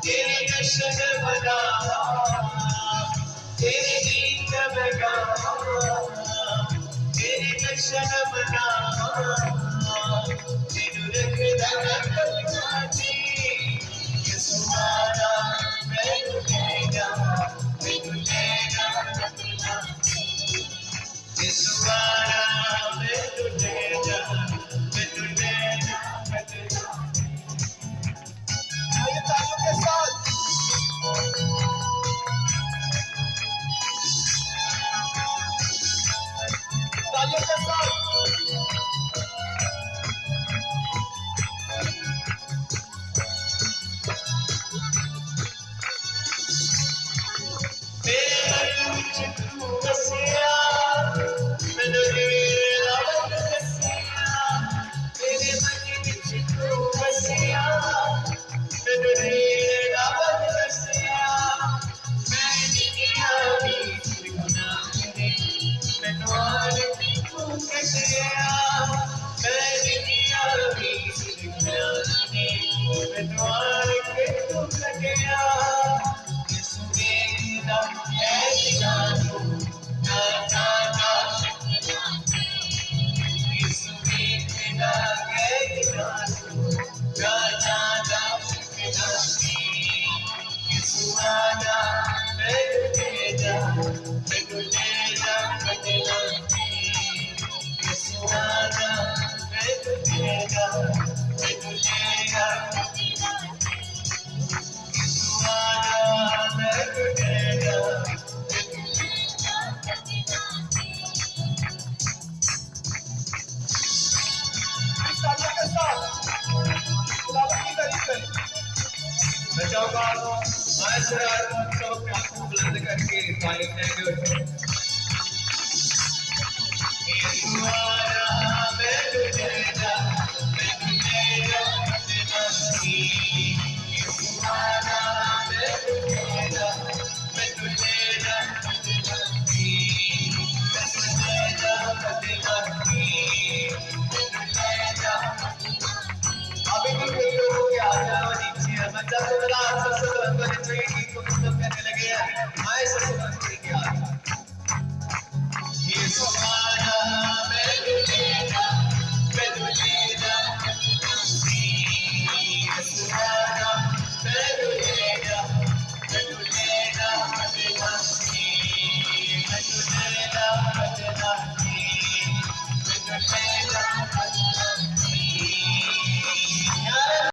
तेरे दर्शन बनावा, तेरे गीत मैं गावा, तेरे दर्शन बनावा, तेनु रखदा रखवाती, यसुआना मैनू लेगा, मैनू लेगा, यसुआना मैनू लेगा, मैनू लेगा, मैनू लेगा। आइए तालियों के साथ तालियों के साथ मेरे मन विच तू वसिया, मैनू तेरा रब दसिया, मेरे मन विच तू वसिया, मैनू तेरा रब दसिया, मैं निकिया भी सिखना है, मैनू आन के तू कटिया, मैं निकिया भी सिखना है, मैनू आन के तू कटिया। मैं चाहूंगा आज से सब अपने आप को बुलंद करके तारीफ देंगे। मैं तुझेगा, मैं तुझेगा, मैं तुझेगा, मैं तुझेगा, अभी भी कई लोगों के आ जाओ नीचे, बच्चा तो मेरा सबसे बुलंद होने चाहिए, गीत को खत्म करने लगे हैं, आए सबसे बुलंद करेंगे आज। ये सुहाना मैं तुझेगा, मैं तुझेगा, ये सुहाना मैं तुझेगा, मैं तुझेगा, मैं तुझेगा, मैं तुझेगा, मैं तुझेगा।